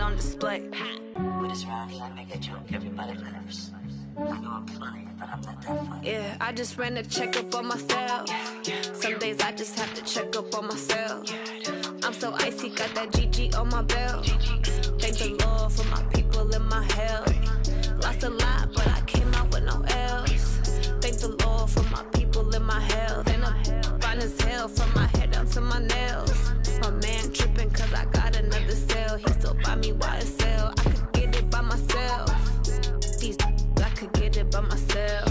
on display. With this round here, I make a joke, everybody laughs. I know I'm funny, but I'm not that funny. Yeah, I just ran a checkup on myself. Some days I just have to check up on myself. I'm so icy, got that GG on my belt. Thank the Lord for my people in my health. Lost a lot, but I came out with no L's. Thank the Lord for my people in my health. And I'm fine as hell from my head down to my nails. My man tripping cause I got another cell. He still buy me YSL. I could get it by myself. These I could get it by myself.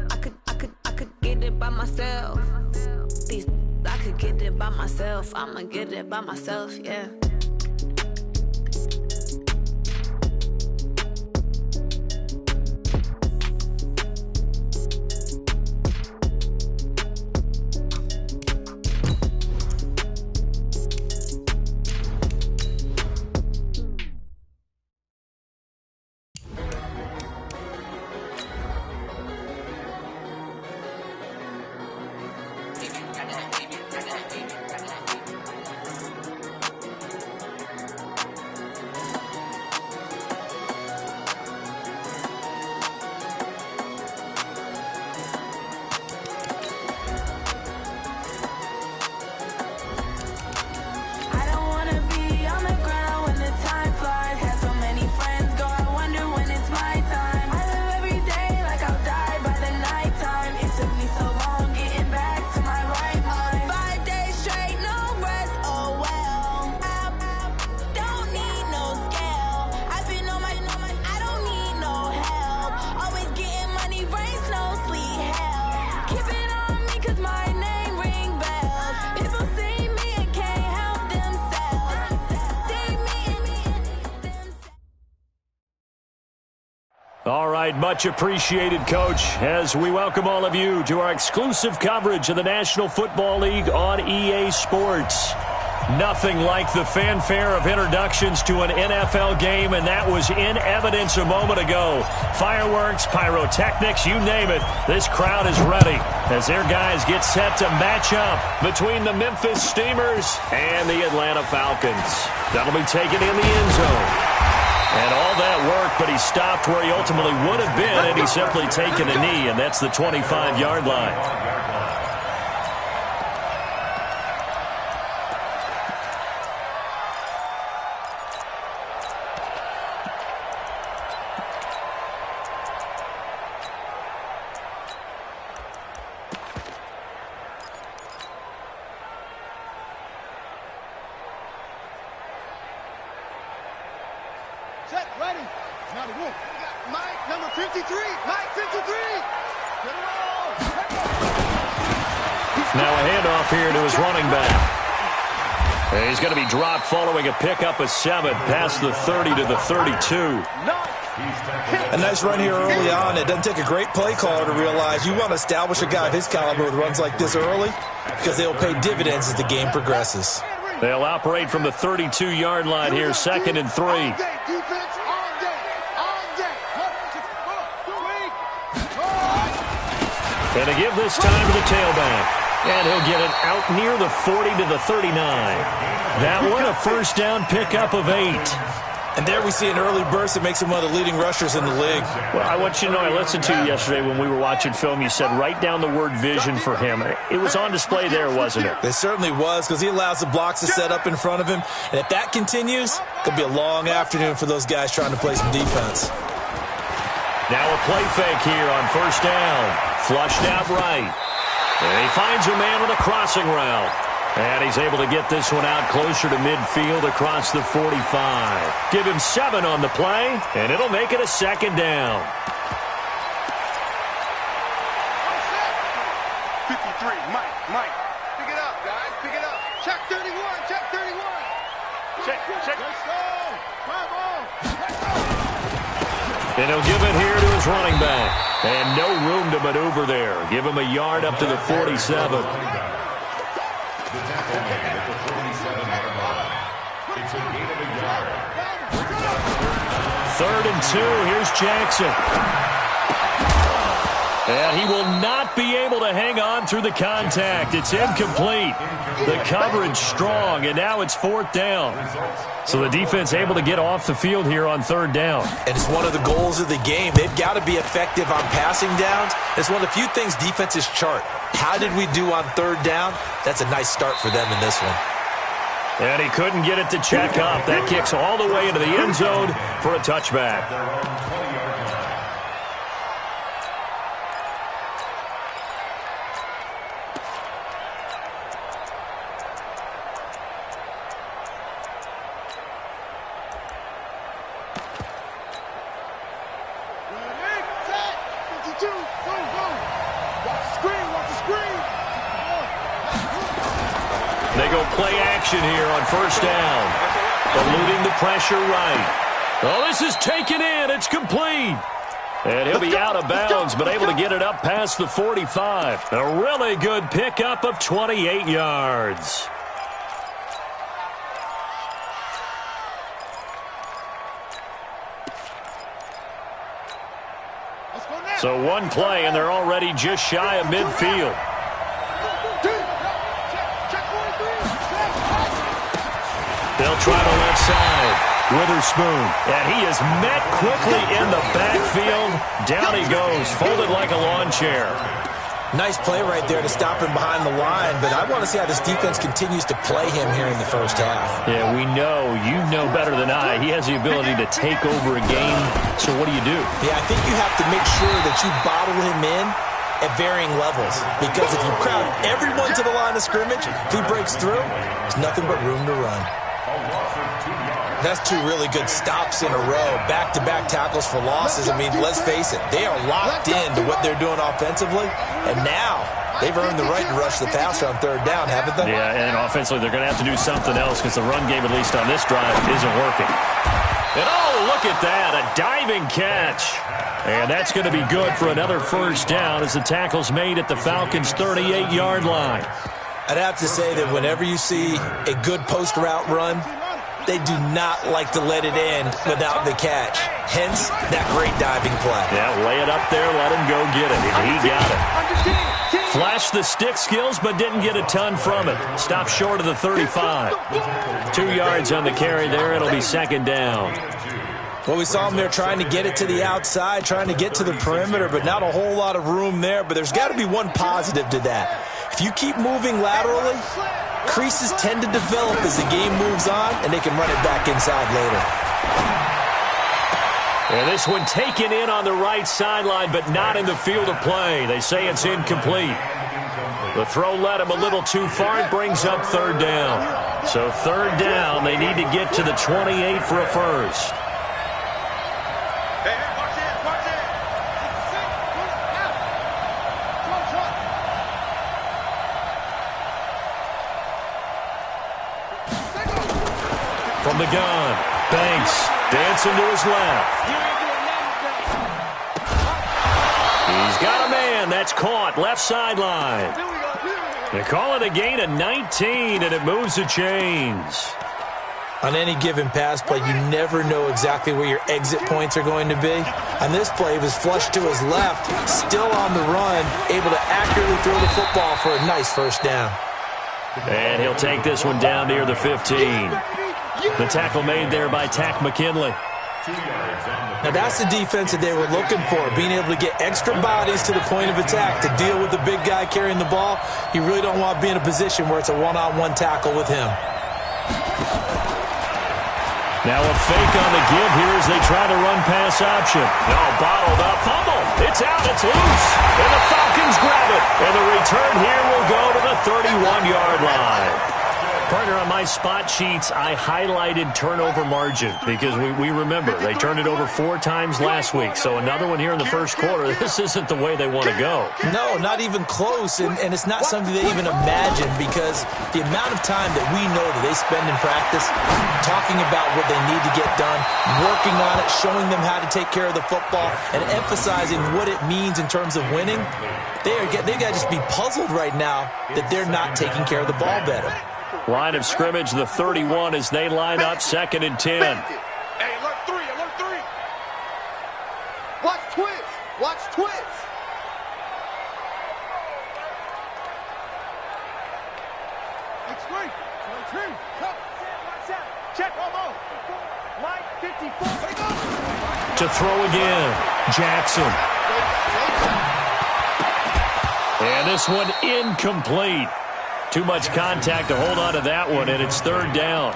I could get it by myself. These I could get it by myself. I'ma get it by myself, yeah. All right, much appreciated, Coach, as we welcome all of you to our exclusive coverage of the National Football League on EA Sports. Nothing like the fanfare of introductions to an NFL game, and that was in evidence a moment ago. Fireworks, pyrotechnics, you name it, this crowd is ready as their guys get set to match up between the Memphis Steamers and the Atlanta Falcons. That'll be taken in the end zone. And all that work, but he stopped where he ultimately would have been, and he's simply taken a knee, and that's the 25-yard line. Set, ready. Now the room. Mike, number 53. Mike, 53. Get it on. Now a handoff here to his running back. And he's going to be dropped following a pickup of 7 past the 30 to the 32. A nice run here early on. It doesn't take a great play caller to realize you want to establish a guy of his caliber with runs like this early because they'll pay dividends as the game progresses. They'll operate from the 32-yard line here, 2nd and 3. And to give this time to the tailback. And he'll get it out near the 40 to the 39. That one a first down pickup of 8. And there we see an early burst that makes him one of the leading rushers in the league. Well, I want you to know, I listened to you yesterday when we were watching film. You said write down the word vision for him. It was on display there, wasn't it? It certainly was, because he allows the blocks to set up in front of him. And if that continues, it could be a long afternoon for those guys trying to play some defense. Now a play fake here on first down. Flushed out right. And he finds a man with a crossing route. And he's able to get this one out closer to midfield across the 45. Give him 7 on the play, and it'll make it a 2nd down. 53, Mike. Pick it up, guys. Pick it up. Check 31. Check. Let's go. Come on. And he'll give it here to his running back. And no room to maneuver there. Give him a yard up to the 47. The tackle made at the 47-yard line. It's a gain of a yard. 3rd and 2. Here's Jackson. And he will not be able to hang on through the contact. It's incomplete. The coverage strong, and now it's 4th down. So the defense able to get off the field here on 3rd down. And it's one of the goals of the game. They've got to be effective on passing downs. It's one of the few things defenses chart. How did we do on 3rd down? That's a nice start for them in this one. And he couldn't get it to check up. That kicks all the way into the end zone for a touchback. They go play action here on 1st down. Eluding the pressure right. Oh, this is taken in. It's complete. And he'll be out of bounds, but able to get it up past the 45. A really good pickup of 28 yards. So one play, and they're already just shy of midfield. They'll try the left side. Witherspoon. And he is met quickly in the backfield. Down he goes, folded like a lawn chair. Nice play right there to stop him behind the line, but I want to see how this defense continues to play him here in the 1st half. Yeah, we know. You know better than I. He has the ability to take over a game. So what do you do? Yeah, I think you have to make sure that you bottle him in at varying levels, because if you crowd everyone to the line of scrimmage, if he breaks through, there's nothing but room to run. That's 2 really good stops in a row. Back-to-back tackles for losses. I mean, let's face it, they are locked into what they're doing offensively, and now they've earned the right to rush the passer on 3rd down, haven't they? Yeah, and offensively, they're going to have to do something else because the run game, at least on this drive, isn't working. And oh, look at that, a diving catch. And that's going to be good for another 1st down as the tackle's made at the Falcons' 38-yard line. I'd have to say that whenever you see a good post route run, they do not like to let it in without the catch. Hence, that great diving play. Yeah, lay it up there, let him go get it, and he got it. Flashed the stick skills, but didn't get a ton from it. Stopped short of the 35. 2 yards on the carry there. It'll be 2nd down. Well, we saw him there trying to get it to the outside, trying to get to the perimeter, but not a whole lot of room there. But there's got to be one positive to that. If you keep moving laterally, creases tend to develop as the game moves on, and they can run it back inside later. And this one taken in on the right sideline, but not in the field of play. They say it's incomplete. The throw led him a little too far. It brings up 3rd down. So 3rd down, they need to get to the 28 for a first. From the gun, Banks dancing to his left. He's got a man. That's caught. Left sideline. They call it a gain of 19, and it moves the chains. On any given pass play, you never know exactly where your exit points are going to be. On this play, it was flushed to his left, still on the run, able to accurately throw the football for a nice 1st down. And he'll take this one down near the 15. The tackle made there by Tack McKinley. Now that's the defense that they were looking for, being able to get extra bodies to the point of attack to deal with the big guy carrying the ball. You really don't want to be in a position where it's a one-on-one tackle with him. Now a fake on the give here as they try the run-pass option. No, bottled up. Fumble. It's out. It's loose. And the Falcons grab it. And the return here will go to the 31-yard line. Partner, on my spot sheets, I highlighted turnover margin because we remember they turned it over 4 times last week. So another one here in the 1st quarter. This isn't the way they want to go. No, not even close. And it's not something they even imagine, because the amount of time that we know that they spend in practice talking about what they need to get done, working on it, showing them how to take care of the football, and emphasizing what it means in terms of winning, they got to just be puzzled right now that they're not taking care of the ball better. Line of scrimmage, the 31, as they line up 2nd and 10. Hey, alert 3, alert 3. Watch twist. Watch twist. Check. Line 54. To throw again, Jackson. And this one incomplete. Too much contact to hold on to that one, and it's third down.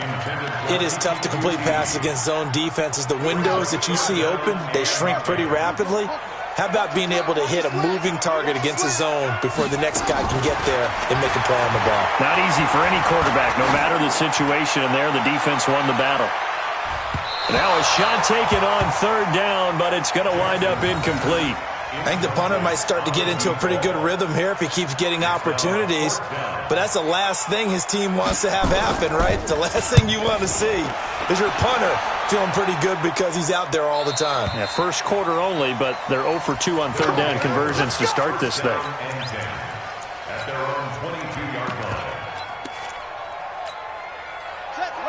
It is tough to complete passes against zone defenses. The windows that you see open, they shrink pretty rapidly. How about being able to hit a moving target against a zone before the next guy can get there and make a play on the ball? Not easy for any quarterback, no matter the situation, and there the defense won the battle. Now a shot taken on third down, but it's going to wind up incomplete. I think the punter might start to get into a pretty good rhythm here if he keeps getting opportunities. But that's the last thing his team wants to have happen, right? The last thing you want to see is your punter feeling pretty good because he's out there all the time. Yeah, first quarter only, but they're 0 for 2 on third down conversions to start this thing. At their own 22-yard line.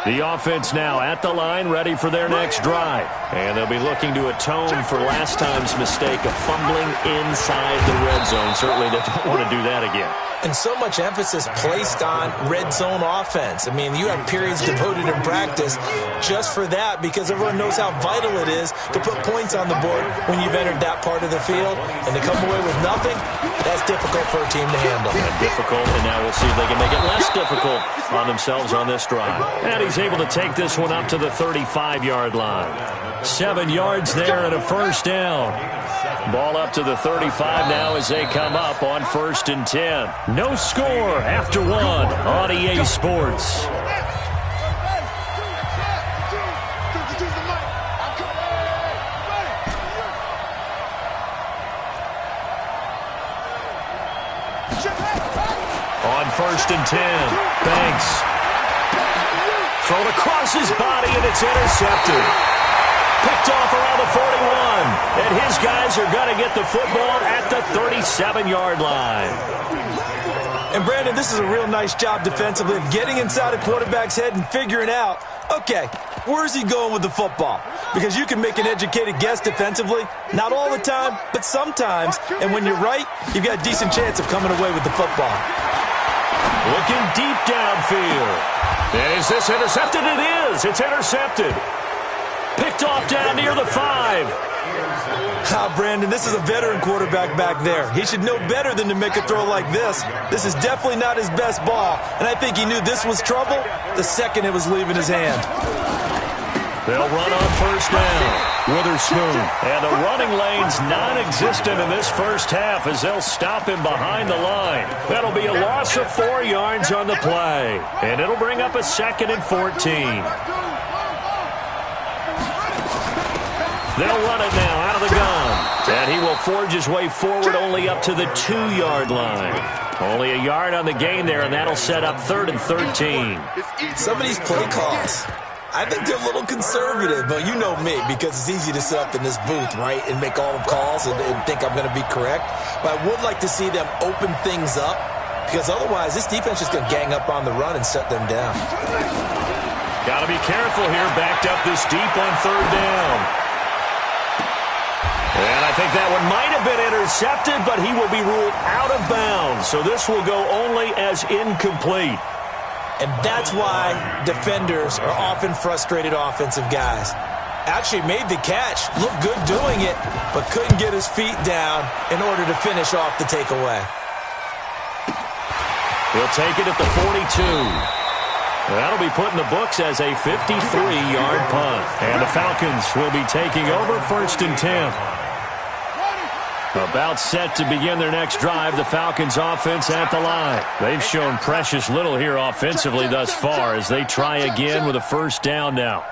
The offense now at the line, ready for their next drive. And they'll be looking to atone for last time's mistake of fumbling inside the red zone. Certainly they don't want to do that again. And so much emphasis placed on red zone offense. I mean, you have periods devoted in practice just for that because everyone knows how vital it is to put points on the board when you've entered that part of the field. And to come away with nothing, that's difficult for a team to handle. Difficult, and now we'll see if they can make it less difficult on themselves on this drive. And he's able to take this one up to the 35-yard line. 7 yards there and a first down. Ball up to the 35 now as they come up on 1st and 10. No score after 1 on EA Sports. On 1st and 10, Banks. Thrown across his body, and it's intercepted. Picked off around the 41. And his guys are going to get the football at the 37-yard line. And, Brandon, this is a real nice job defensively of getting inside a quarterback's head and figuring out, okay, where's he going with the football? Because you can make an educated guess defensively. Not all the time, but sometimes. And when you're right, you've got a decent chance of coming away with the football. Looking deep downfield. And is this intercepted? It is. It's intercepted. Picked off down near the 5. Brandon, this is a veteran quarterback back there. He should know better than to make a throw like this. This is definitely not his best ball, and I think he knew this was trouble the second it was leaving his hand. They'll run on first down. Witherspoon. And the running lane's non-existent in this first half as they'll stop him behind the line. That'll be a loss of 4 yards on the play, and it'll bring up a 2nd and 14. They'll run it now out of the gun. And he will forge his way forward only up to the 2-yard line. Only a yard on the gain there, and that'll set up 3rd and 13. Some of these play calls, I think they're a little conservative, but you know me, because it's easy to sit up in this booth, right, and make all the calls and think I'm going to be correct. But I would like to see them open things up, because otherwise this defense is going to gang up on the run and shut them down. Got to be careful here, backed up this deep on 3rd down. And I think that one might have been intercepted, but he will be ruled out of bounds. So this will go only as incomplete. And that's why defenders are often frustrated offensive guys. Actually made the catch, looked good doing it, but couldn't get his feet down in order to finish off the takeaway. He'll take it at the 42. That'll be put in the books as a 53-yard punt. And the Falcons will be taking over 1st and 10. About set to begin their next drive, the Falcons offense at the line. They've shown precious little here offensively thus far as they try again with a first down now.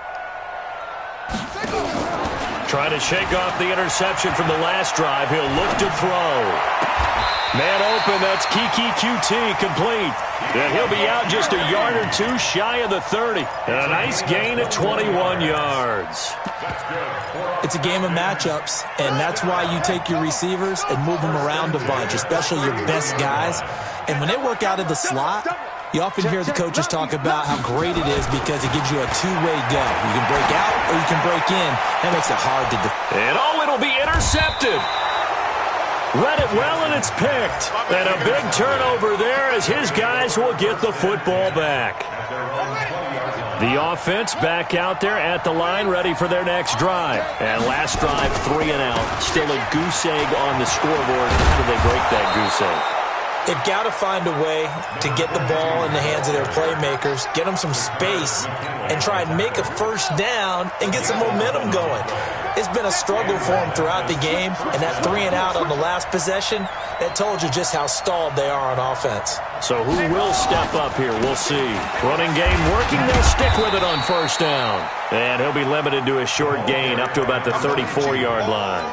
Trying to shake off the interception from the last drive. He'll look to throw. Man open, that's Kiki QT complete. And he'll be out just a yard or 2 shy of the 30. And a nice gain of 21 yards. It's a game of matchups, and that's why you take your receivers and move them around a bunch, especially your best guys. And when they work out of the slot, you often hear the coaches talk about how great it is because it gives you a two-way go. You can break out or you can break in. That makes it hard to defend. And it'll be intercepted. Read it well, and it's picked. And a big turnover there as his guys will get the football back. The offense back out there at the line, ready for their next drive. And last drive, 3 and out. Still a goose egg on the scoreboard. How do they break that goose egg? They've got to find a way to get the ball in the hands of their playmakers, get them some space, and try and make a first down and get some momentum going. It's been a struggle for them throughout the game, and that 3 and out on the last possession, that told you just how stalled they are on offense. So who will step up here? We'll see. Running game working. They'll stick with it on first down. And he'll be limited to a short gain up to about the 34-yard line.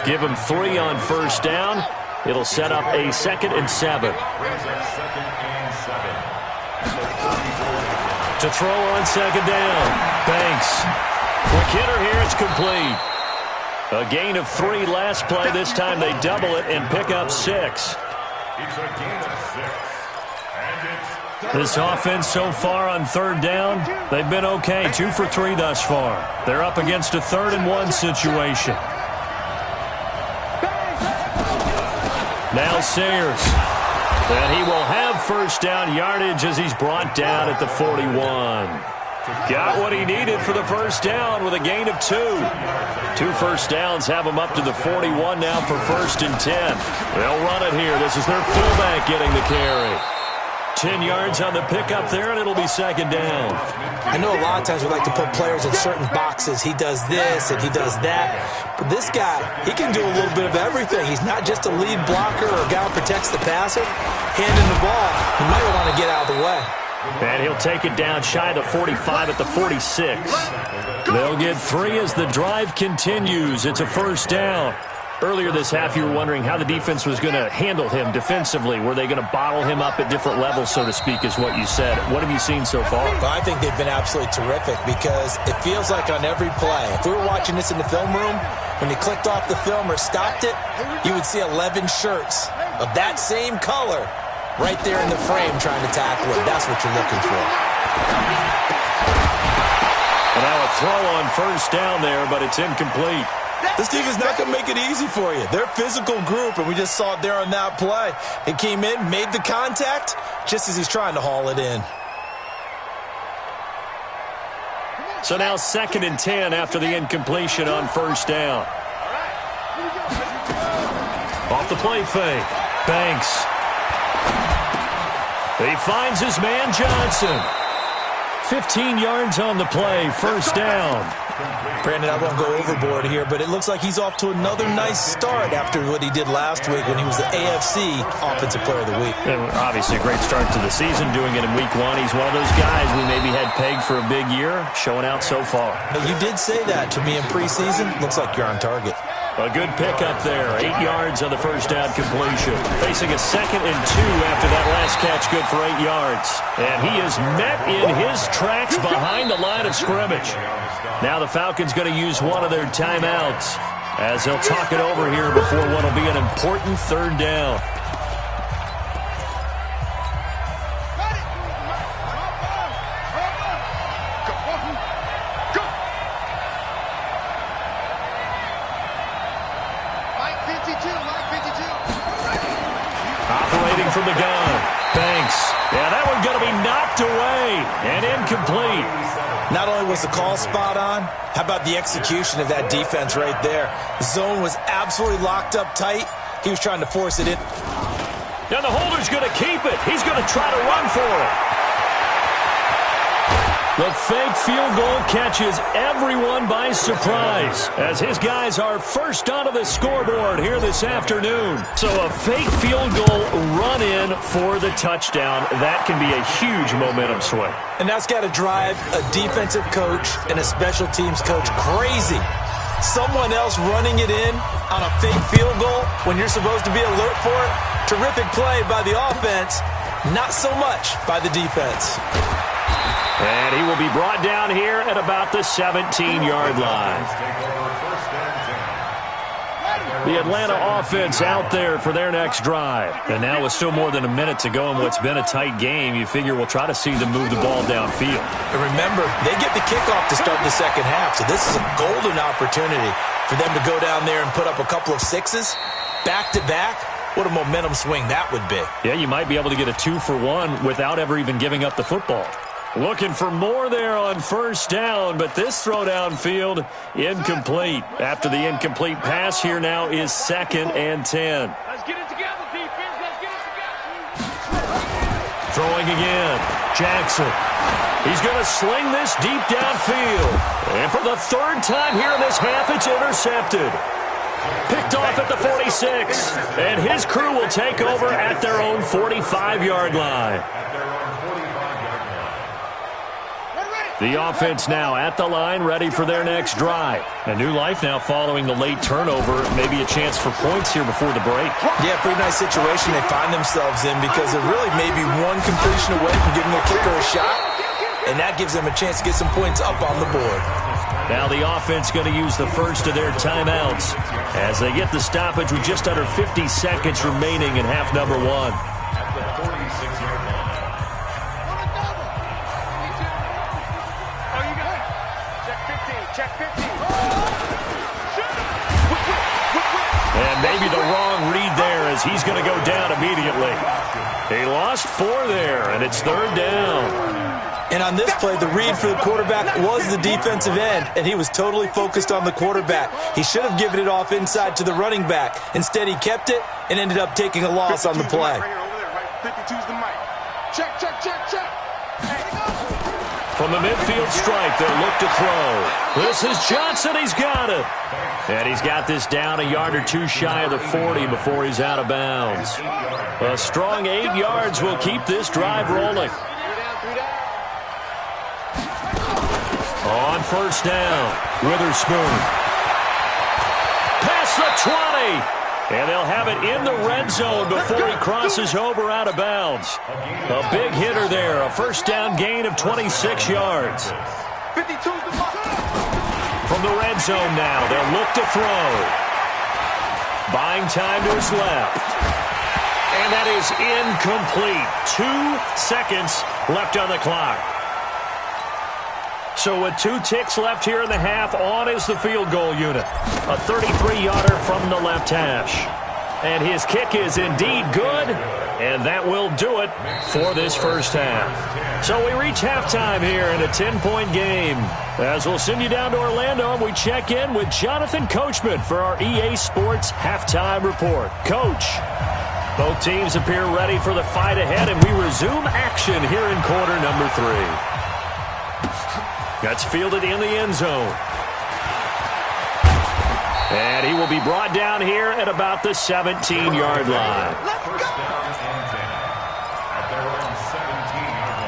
Give him 3 on first down. It'll set up a 2nd and 7. To throw on 2nd down. Banks. Quick hitter here. It's complete. A gain of 3 last play. This time they double it and pick up 6. This offense so far on 3rd down, they've been okay. 2 for 3 thus far. They're up against a 3rd and 1 situation. Now Sayers. And he will have first down yardage as he's brought down at the 41. Got what he needed for the first down with a gain of 2. 2 first downs have him up to the 41 now for 1st and 10. They'll run it here. This is their fullback getting the carry. 10 yards on the pickup there, and it'll be 2nd down. I know a lot of times we like to put players in certain boxes. He does this and he does that. But this guy, he can do a little bit of everything. He's not just a lead blocker or a guy who protects the passer. Handing the ball, he might want to get out of the way. And he'll take it down shy of the 45 at the 46. They'll get 3 as the drive continues. It's a first down. Earlier this half, you were wondering how the defense was going to handle him defensively. Were they going to bottle him up at different levels, so to speak, is what you said. What have you seen so far? Well, I think they've been absolutely terrific because it feels like on every play, if we were watching this in the film room, when you clicked off the film or stopped it, you would see 11 shirts of that same color right there in the frame trying to tackle it. That's what you're looking for. And now a throw on first down there, but it's incomplete. This team is not going to make it easy for you. They're a physical group, and we just saw it there on that play. It came in, made the contact, just as he's trying to haul it in. So now 2nd and 10 after the incompletion on first down. Off the play fake. Banks. He finds his man Johnson. 15 yards on the play, first down. Brandon, I won't go overboard here, but it looks like he's off to another nice start after what he did last week when he was the AFC Offensive Player of the Week. And obviously a great start to the season, doing it in week 1. He's one of those guys we maybe had pegged for a big year, showing out so far. But you did say that to me in preseason. Looks like you're on target. A good pickup there. 8 yards on the first down completion. Facing a 2nd and 2 after that last catch, good for 8 yards. And he is met in his tracks behind the line of scrimmage. Now the Falcons going to use one of their timeouts as they'll talk it over here before what will be an important 3rd down. Operating from the gun. Banks. Yeah, that one going to be knocked away and incomplete. Not only was the call spot on, how about the execution of that defense right there? The zone was absolutely locked up tight. He was trying to force it in. And the holder's going to keep it. He's going to try to run for it. The fake field goal catches everyone by surprise as his guys are first onto the scoreboard here this afternoon. So a fake field goal run-in for the touchdown. That can be a huge momentum swing. And that's got to drive a defensive coach and a special teams coach crazy. Someone else running it in on a fake field goal when you're supposed to be alert for it. Terrific play by the offense, not so much by the defense. And he will be brought down here at about the 17-yard line. The Atlanta offense out there for their next drive. And now with still more than a minute to go in what's been a tight game, you figure we'll try to see them move the ball downfield. And remember, they get the kickoff to start the second half, so this is a golden opportunity for them to go down there and put up a couple of 6s back-to-back, what a momentum swing that would be. Yeah, you might be able to get a 2-for-1 without ever even giving up the football. Looking for more there on first down, but this throw downfield incomplete. After the incomplete pass, here now is 2nd and 10. Let's get it together, defense. Let's get it together. Throwing again. Jackson. He's going to sling this deep downfield. And for the 3rd time here in this half, it's intercepted. Picked off at the 46. And his crew will take over at their own 45-yard line. The offense now at the line, ready for their next drive. A new life now following the late turnover. Maybe a chance for points here before the break. Yeah, pretty nice situation they find themselves in because they're really maybe one completion away from giving their kicker a shot, and that gives them a chance to get some points up on the board. Now the offense going to use the first of their timeouts as they get the stoppage with just under 50 seconds remaining in half number 1. At the 46-yard line. Check 15. And maybe the wrong read there as he's going to go down immediately. He lost 4 there, and it's 3rd down. And on this play, the read for the quarterback was the defensive end, and he was totally focused on the quarterback. He should have given it off inside to the running back. Instead, he kept it and ended up taking a loss on the play. 52's the mic. Check. From the midfield stripe, they'll look to throw. This is Johnson. He's got it. And he's got this down a yard or 2 shy of the 40 before he's out of bounds. A strong 8 yards will keep this drive rolling. On first down, Witherspoon. Past the 20. And they'll have it in the red zone before he crosses over out of bounds. A big hitter there, a first down gain of 26 yards. 52's the mic. From the red zone now, they'll look to throw. Buying time to his left. And that is incomplete. 2 seconds left on the clock. So with 2 ticks left here in the half, on is the field goal unit. A 33-yarder from the left hash. And his kick is indeed good, and that will do it for this first half. So we reach halftime here in a 10-point game. As we'll send you down to Orlando, and we check in with Jonathan Coachman for our EA Sports Halftime Report. Coach, both teams appear ready for the fight ahead, and we resume action here in quarter number 3. That's fielded in the end zone. And he will be brought down here at about the 17-yard line. First down and 10 at their own 17-yard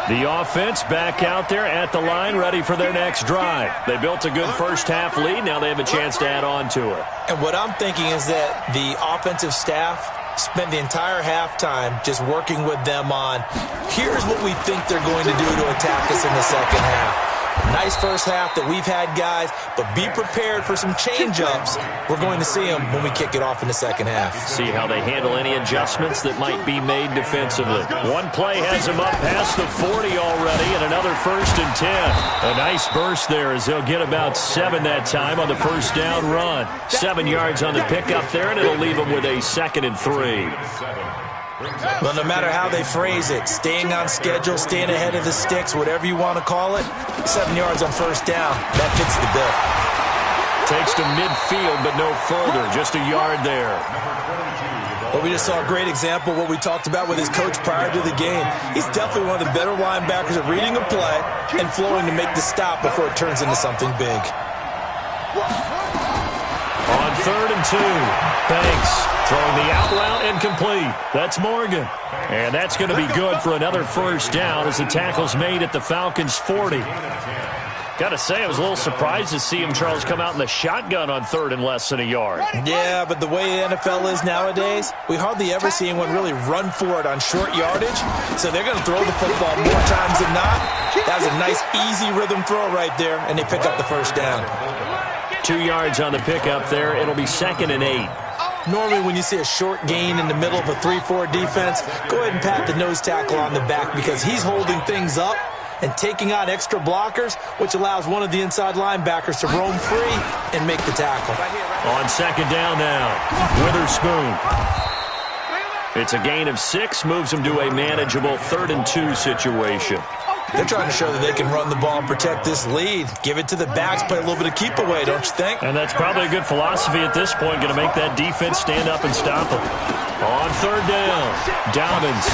line. The offense back out there at the line, ready for their next drive. They built a good first-half lead. Now they have a chance to add on to it. And what I'm thinking is that the offensive staff spent the entire halftime just working with them on, here's what we think they're going to do to attack us in the second half. Nice first half that we've had, guys, but be prepared for some change-ups. We're going to see them when we kick it off in the second half. See how they handle any adjustments that might be made defensively. One play has them up past the 40 already, and another 1st and 10. A nice burst there as they'll get about 7 that time on the first down run. 7 yards on the pickup there, and it'll leave them with a 2nd and 3. Well, no matter how they phrase it, staying on schedule, staying ahead of the sticks, whatever you want to call it, 7 yards on first down, that fits the bill. Takes to midfield, but no further, just a yard there. Well, we just saw a great example of what we talked about with his coach prior to the game. He's definitely one of the better linebackers at reading a play and flowing to make the stop before it turns into something big. On 3rd and 2, Banks throwing the out route incomplete. That's Morgan. And that's going to be good for another first down as the tackle's made at the Falcons' 40. Got to say, I was a little surprised to see him, Charles, come out in the shotgun on 3rd and less than a yard. Yeah, but the way the NFL is nowadays, we hardly ever see anyone really run for it on short yardage. So they're going to throw the football more times than not. That was a nice, easy rhythm throw right there, and they pick up the first down. 2 yards on the pickup there. It'll be 2nd and 8. Normally when you see a short gain in the middle of a 3-4 defense, go ahead and pat the nose tackle on the back because he's holding things up, and taking on extra blockers, which allows one of the inside linebackers to roam free and make the tackle. On second down now, Witherspoon. It's a gain of 6, moves them to a manageable 3rd and 2 situation. They're trying to show that they can run the ball and protect this lead. Give it to the backs, play a little bit of keep away, don't you think? And that's probably a good philosophy at this point, going to make that defense stand up and stop them. On 3rd down, Dobbins.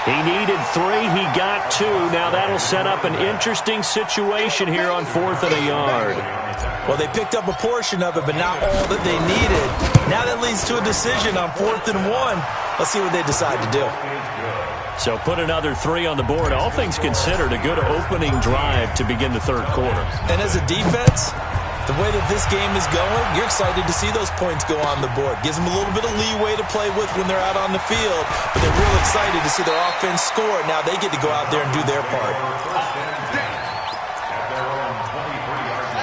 He needed 3, he got 2. Now that'll set up an interesting situation here on 4th and a yard. Well, they picked up a portion of it, but not all that they needed. Now that leads to a decision on 4th and 1. Let's see what they decide to do. So put another 3 on the board. All things considered, a good opening drive to begin the 3rd quarter. And as a defense, the way that this game is going, you're excited to see those points go on the board. Gives them a little bit of leeway to play with when they're out on the field, but they're real excited to see their offense score. Now they get to go out there and do their part.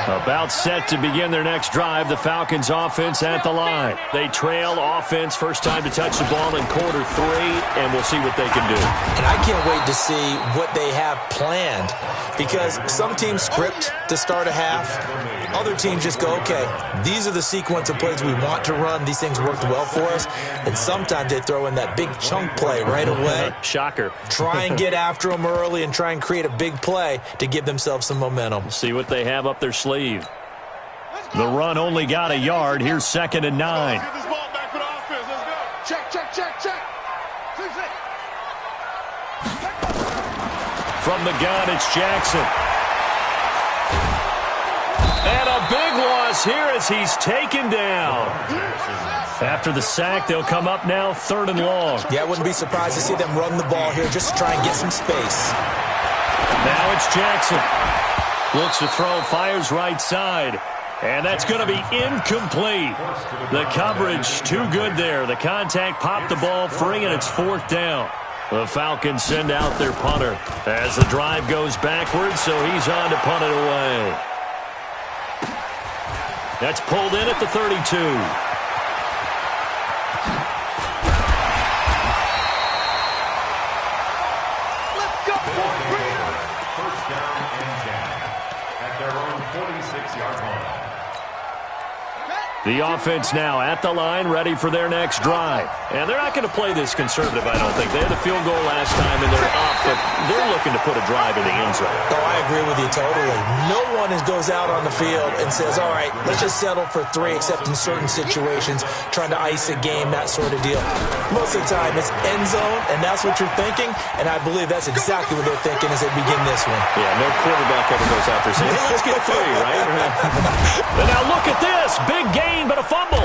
About set to begin their next drive, the Falcons offense at the line. They trail offense, first time to touch the ball in quarter 3, and we'll see what they can do. And I can't wait to see what they have planned, because some teams script to start a half. Other teams just go, okay, these are the sequence of plays we want to run. These things worked well for us. And sometimes they throw in that big chunk play right away. Shocker. Try and get after them early and try and create a big play to give themselves some momentum. See what they have up their sleeve. The run only got a yard. Here's 2nd and 9. Get this ball back for the offense. Let's go. Check, check, check, check. From the gun, it's Jackson. And a big loss here as he's taken down. After the sack, they'll come up now 3rd and long. Yeah, I wouldn't be surprised to see them run the ball here just to try and get some space. Now it's Jackson. Looks to throw, fires right side. And that's going to be incomplete. The coverage too good there. The contact popped the ball free, and it's 4th down. The Falcons send out their punter as the drive goes backwards, so he's on to punt it away. That's pulled in at the 32. Let's go. First down and 10 at their own 46-yard line. The offense now at the line, ready for their next drive. And they're not going to play this conservative, I don't think. They had the field goal last time, and they're up, but they're looking to put a drive in the end zone. Oh, I agree with you totally. No one goes out on the field and says, all right, let's just settle for 3, except in certain situations, trying to ice a game, that sort of deal. Most of the time, it's end zone, and that's what you're thinking, and I believe that's exactly what they're thinking as they begin this one. Yeah, no quarterback ever goes out there saying, hey, let's get 3, right? And now look at this. Big game, but a fumble.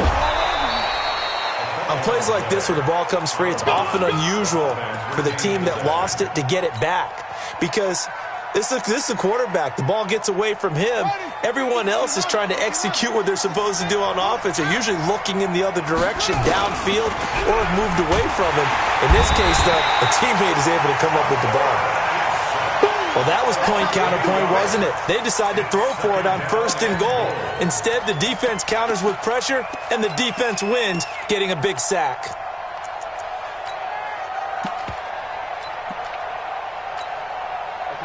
On plays like this where the ball comes free, it's often unusual for the team that lost it to get it back, because this is a quarterback. The ball gets away from him. Everyone else is trying to execute what they're supposed to do on offense. They're usually looking in the other direction, downfield, or have moved away from him. In this case, though, a teammate is able to come up with the ball. Well, that was point counterpoint, wasn't it? They decided to throw for it on 1st and goal. Instead, the defense counters with pressure, and the defense wins, getting a big sack.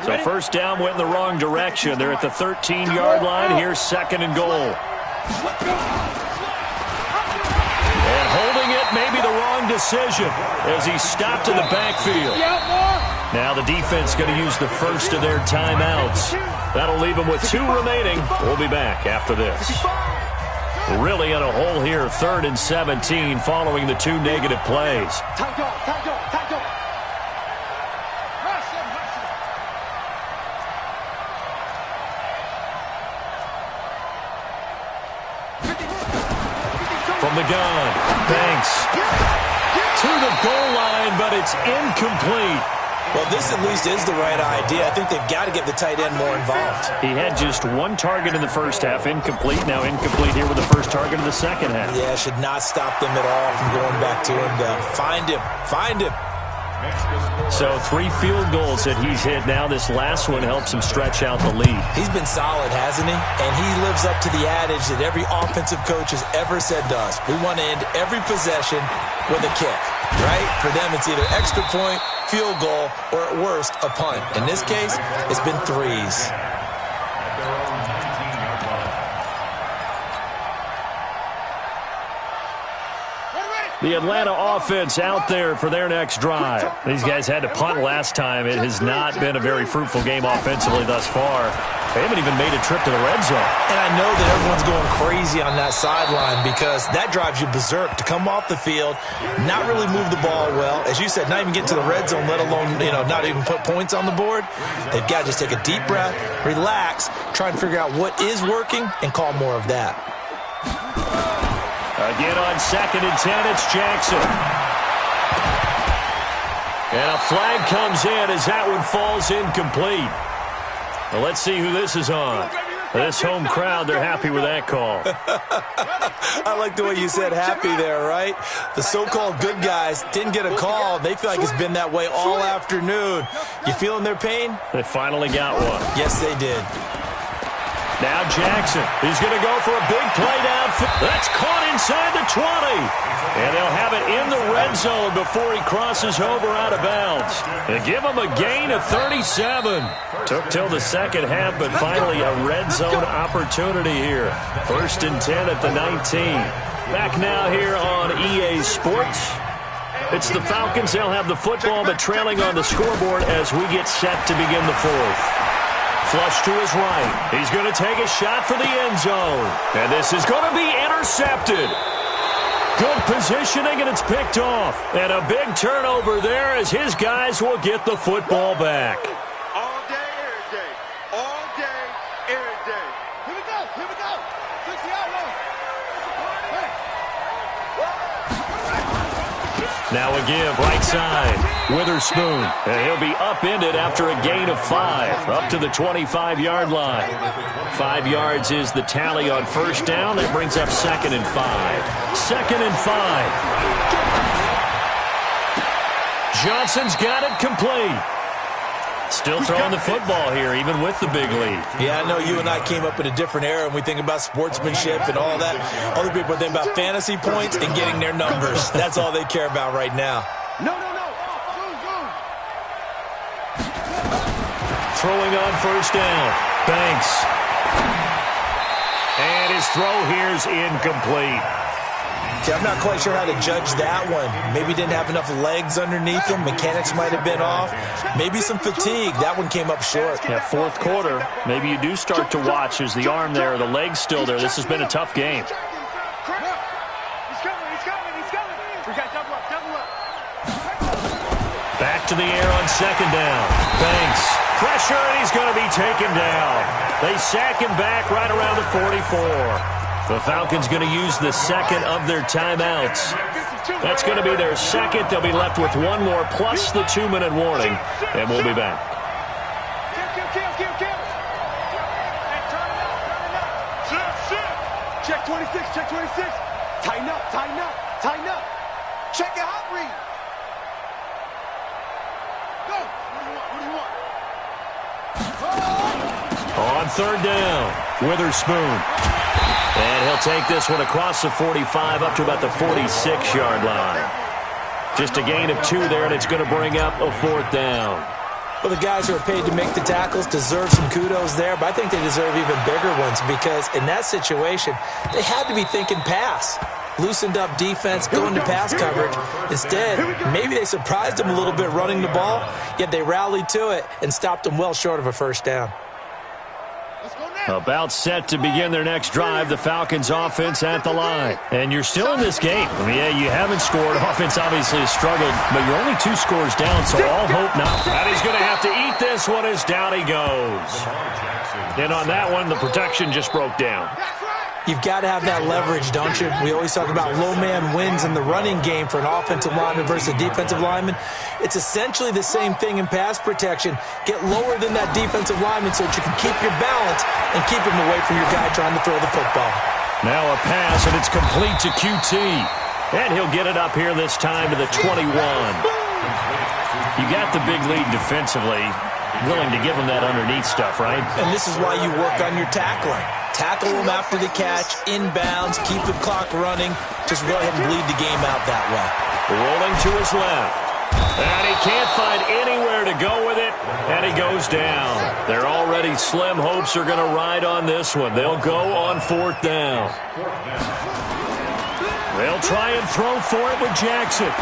So first down went in the wrong direction. They're at the 13-yard line. Here's 2nd and goal. And holding it may be the wrong decision as he stopped in the backfield. Now the defense going to use the first of their timeouts. That'll leave them with 2 remaining. We'll be back after this. Really in a hole here, 3rd and 17 following the 2 negative plays. From the gun, Banks to the goal line, but it's incomplete. Well, this at least is the right idea. I think they've got to get the tight end more involved. He had just 1 target in the first half, incomplete. Now incomplete here with the first target of the second half. Yeah, should not stop them at all from going back to him. Find him. So 3 field goals that he's hit now. This last one helps him stretch out the lead. He's been solid, hasn't he? And he lives up to the adage that every offensive coach has ever said to us. We want to end every possession with a kick, right? For them, it's either extra point, field goal, or at worst, a punt. In this case, it's been 3s. The Atlanta offense out there for their next drive. These guys had to punt last time. It has not been a very fruitful game offensively thus far. They haven't even made a trip to the red zone. And I know that everyone's going crazy on that sideline because that drives you berserk to come off the field, not really move the ball well. As you said, not even get to the red zone, let alone, not even put points on the board. They've got to just take a deep breath, relax, try and figure out what is working, and call more of that. Again on 2nd and 10, it's Jackson. And a flag comes in as that one falls incomplete. Well, let's see who this is on. This home crowd, they're happy with that call. I like the way you said happy there, right? The so-called good guys didn't get a call. They feel like it's been that way all afternoon. You feeling their pain? They finally got one. Yes, they did. Now Jackson, he's going to go for a big play downfield. That's caught inside the 20. And they'll have it in the red zone before he crosses over out of bounds. They give him a gain of 37. Took till the second half, but finally a red zone opportunity here. 1st and 10 at the 19. Back now here on EA Sports. It's the Falcons. They'll have the football, but trailing on the scoreboard as we get set to begin the 4th. Flush to his right. He's going to take a shot for the end zone. And this is going to be intercepted. Good positioning, and it's picked off. And a big turnover there as his guys will get the football back. All day, every day. All day, every day. Here we go. Here we go. 60 out low. Now a give, right side. Witherspoon. And he'll be upended after a gain of 5. Up to the 25-yard line. 5 yards is the tally on 1st down. That brings up 2nd and 5. 2nd and 5. Johnson's got it complete. Still throwing the football here, even with the big lead. Yeah, I know you and I came up in a different era, and we think about sportsmanship and all that. Other people think about fantasy points and getting their numbers. That's all they care about right now. No. Throwing on 1st down. Banks. And his throw here is incomplete. See, I'm not quite sure how to judge that one. Maybe didn't have enough legs underneath him. Mechanics might have been off. Maybe some fatigue. That one came up short. Yeah, 4th quarter. Maybe you do start to watch. Is the arm there, the leg's still there. This has been a tough game. He's coming. We got double up. Back to the air on 2nd down. Banks. Pressure, and he's going to be taken down. They sack him back right around the 44. The Falcons going to use the 2nd of their timeouts. That's going to be their 2nd. They'll be left with 1 more plus the 2-minute warning, and we'll be back. Check 26. Tighten up. Check your hot read. Go. What do you want? On 3rd down, Witherspoon. And he'll take this one across the 45 up to about the 46-yard line. Just a gain of 2 there, and it's going to bring up a 4th down. Well, the guys who are paid to make the tackles deserve some kudos there, but I think they deserve even bigger ones because in that situation, they had to be thinking pass. Loosened up defense, going to pass coverage. Instead, maybe they surprised them a little bit running the ball, yet they rallied to it and stopped them well short of a 1st down. About set to begin their next drive, the Falcons offense at the line. And you're still in this game. I mean, yeah, you haven't scored. Offense obviously has struggled, but you're only 2 scores down, so all hope not. And he's going to have to eat this one as down he goes. And on that one, the protection just broke down. You've got to have that leverage, don't you? We always talk about low man wins in the running game for an offensive lineman versus a defensive lineman. It's essentially the same thing in pass protection. Get lower than that defensive lineman so that you can keep your balance and keep him away from your guy trying to throw the football. Now a pass, and it's complete to QT. And he'll get it up here this time to the 21. You got the big lead defensively, willing to give them that underneath stuff, right? And this is why you work on your tackling. Tackle them after the catch, inbounds, keep the clock running. Just go ahead and bleed the game out that way. Rolling to his left. And he can't find anywhere to go with it, and he goes down. Their already slim hopes are going to ride on this one. They'll go on 4th down. They'll try and throw for it with Jackson.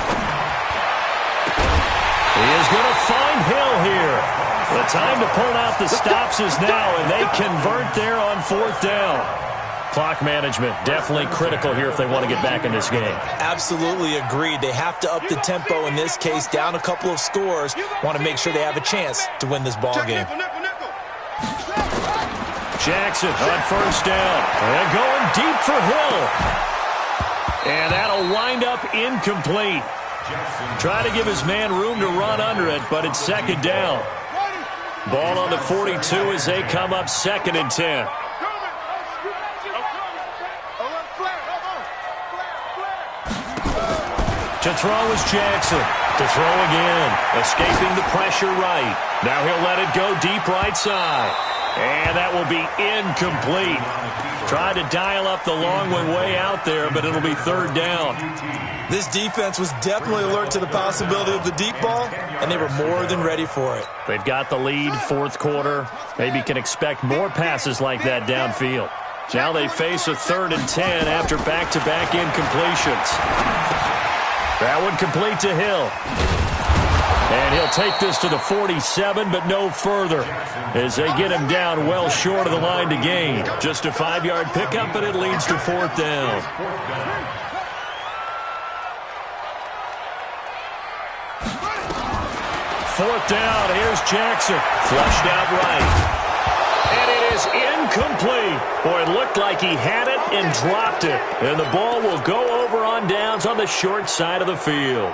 He is going to find Hill here. The time to pull out the stops is now, and they convert there on 4th down. Clock management definitely critical here if they want to get back in this game. Absolutely agreed. They have to up the tempo in this case, down a couple of scores. Want to make sure they have a chance to win this ball game. Jackson on 1st down. And going deep for Hill. And that'll wind up incomplete. Trying to give his man room to run under it, but it's 2nd down. Ball on the 42 as they come up 2nd and 10. To throw is Jackson. To throw again. Escaping the pressure right. Now he'll let it go deep right side. And that will be incomplete. Tried to dial up the long one way out there, but it'll be 3rd down. This defense was definitely alert to the possibility of the deep ball, and they were more than ready for it. They've got the lead, 4th quarter. Maybe can expect more passes like that downfield. Now they face a 3rd and 10 after back-to-back incompletions. That one complete to Hill. And he'll take this to the 47, but no further, as they get him down well short of the line to gain. Just a 5-yard pickup, and it leads to 4th down. Fourth down, here's Jackson. Flushed out right. And it is incomplete. Boy, it looked like he had it and dropped it. And the ball will go over on downs on the short side of the field.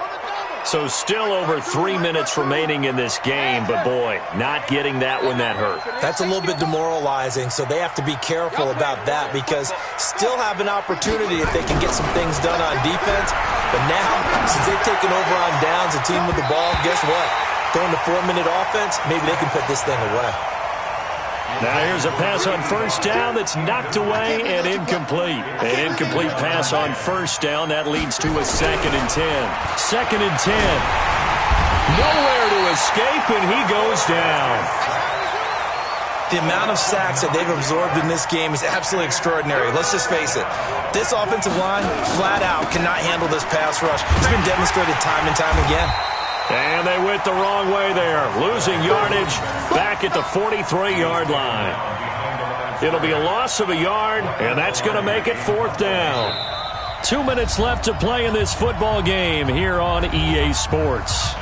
So still over 3 minutes remaining in this game, but boy, not getting that one that hurt. That's a little bit demoralizing, so they have to be careful about that because still have an opportunity if they can get some things done on defense. But now, since they've taken over on downs, a team with the ball, guess what? Going to 4-minute offense, maybe they can put this thing away. Now here's a pass on 1st down that's knocked away and incomplete. An incomplete pass on 1st down. That leads to a 2nd and 10. 2nd and 10. Nowhere to escape, and he goes down. The amount of sacks that they've absorbed in this game is absolutely extraordinary. Let's just face it. This offensive line, flat out, cannot handle this pass rush. It's been demonstrated time and time again. And they went the wrong way there, losing yardage back at the 43-yard line. It'll be a loss of a yard, and that's going to make it 4th down. 2 minutes left to play in this football game here on EA Sports.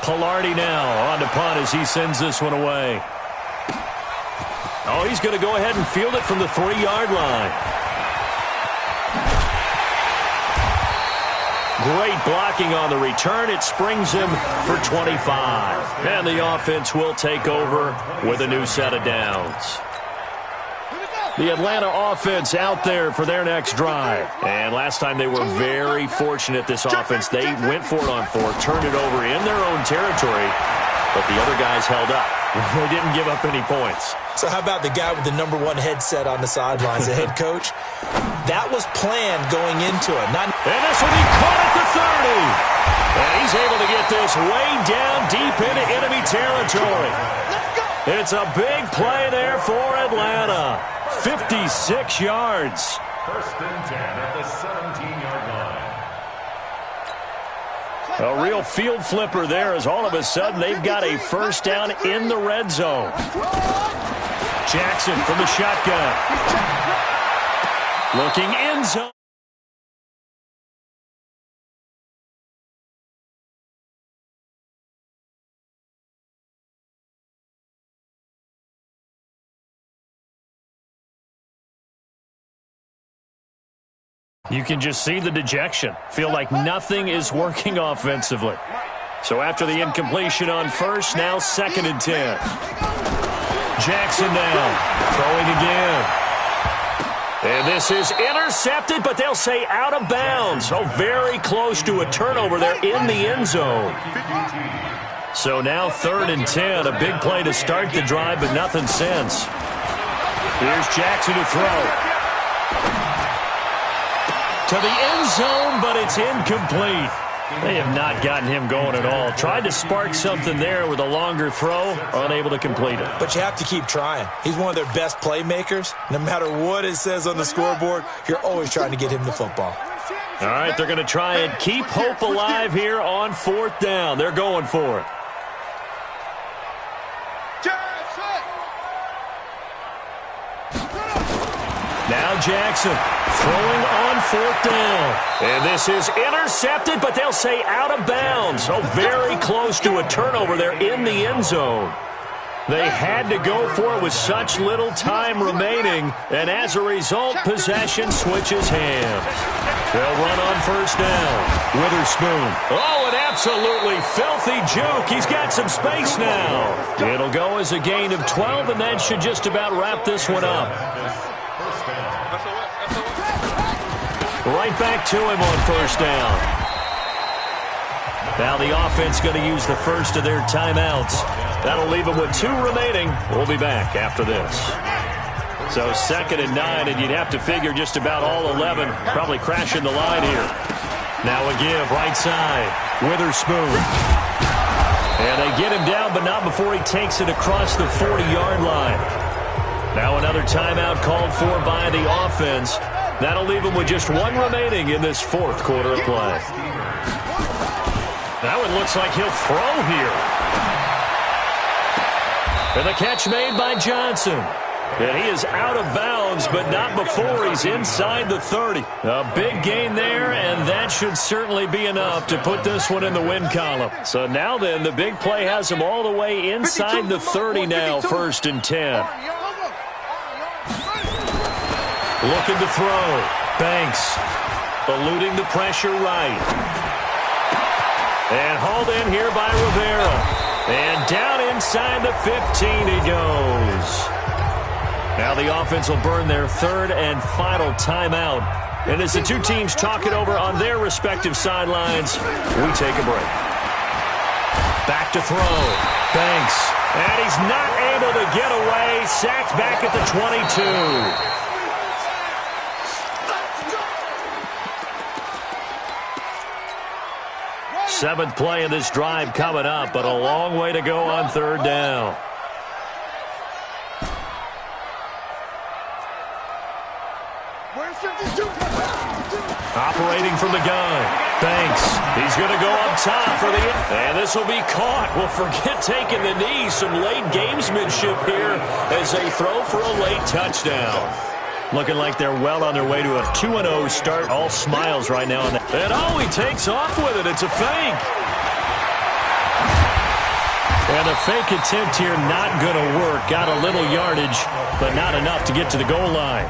Pilardi now on to punt as he sends this one away. Oh, he's going to go ahead and field it from the 3-yard line. Great blocking on the return. It springs him for 25. And the offense will take over with a new set of downs. The Atlanta offense out there for their next drive. And last time they were very fortunate, this offense. They went for it on 4th, turned it over in their own territory, but the other guys held up. They didn't give up any points. So how about the guy with the number 1 headset on the sidelines, the head coach? That was planned going into it. And this will be caught at the 30. And he's able to get this way down deep into enemy territory. It's a big play there for Atlanta. 56 yards. 1st and 10 at the 17-yard line. A real field flipper there as all of a sudden they've got a 1st down in the red zone. Jackson from the shotgun. Looking end zone. You can just see the dejection. Feel like nothing is working offensively. So after the incompletion on first, now 2nd and 10. Jackson now, throwing again. And this is intercepted, but they'll say out of bounds. Oh, very close to a turnover there in the end zone. So now 3rd and 10, a big play to start the drive, but nothing since. Here's Jackson to throw. To the end zone, but it's incomplete. They have not gotten him going at all. Tried to spark something there with a longer throw, unable to complete it. But you have to keep trying. He's one of their best playmakers. No matter what it says on the scoreboard, you're always trying to get him the football. All right, they're going to try and keep hope alive here on 4th down. They're going for it. Now Jackson throwing on 4th down. And this is intercepted, but they'll say out of bounds. Oh, very close to a turnover there in the end zone. They had to go for it with such little time remaining, and as a result, possession switches hands. They'll run on 1st down. Witherspoon. Oh, an absolutely filthy juke. He's got some space now. It'll go as a gain of 12, and that should just about wrap this one up. Right back to him on 1st down. Now the offense going to use the first of their timeouts. That'll leave them with 2 remaining. We'll be back after this. So 2nd and 9, and you'd have to figure just about all 11 probably crashing the line here. Now a give, right side. Witherspoon. And they get him down, but not before he takes it across the 40-yard line. Now another timeout called for by the offense. That'll leave him with just 1 remaining in this 4th quarter of play. Now it looks like he'll throw here. And the catch made by Johnson. And he is out of bounds, but not before he's inside the 30. A big gain there, and that should certainly be enough to put this one in the win column. So now then, the big play has him all the way inside the 30 now, 1st and 10. Looking to throw. Banks eluding the pressure right. And hauled in here by Rivera. And down inside the 15 he goes. Now the offense will burn their 3rd and final timeout. And as the 2 teams talk it over on their respective sidelines, we take a break. Back to throw. Banks. And he's not able to get away. Sacked back at the 22. 7th play of this drive coming up, but a long way to go on 3rd down. Operating from the gun. Banks. He's going to go up top for the... And this will be caught. Well, forget taking the knee. Some late gamesmanship here as they throw for a late touchdown. Looking like they're well on their way to a 2-0 start. All smiles right now. And oh, he takes off with it. It's a fake. And a fake attempt here not going to work. Got a little yardage, but not enough to get to the goal line.